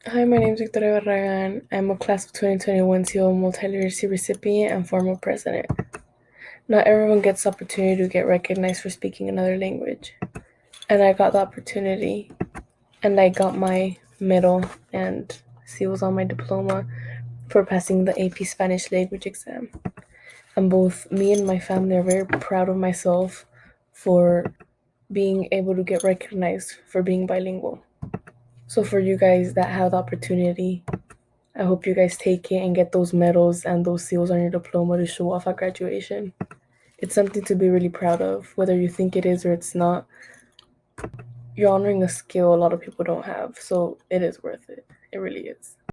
Hi, my name is Victoria Barragan. I'm a class of 2021 Seal of Multiliteracy recipient and former president. Not everyone gets the opportunity to get recognized for speaking another language. And I got the opportunity, and I got my medal and seals on my diploma for passing the AP Spanish language exam. And both me and my family are very proud of myself for being able to get recognized for being bilingual. So, for you guys that have the opportunity, I hope you guys take it and get those medals and those seals on your diploma to show off at graduation. It's something to be really proud of, whether you think it is or it's not. You're honoring a skill a lot of people don't have, so it is worth it. It really is.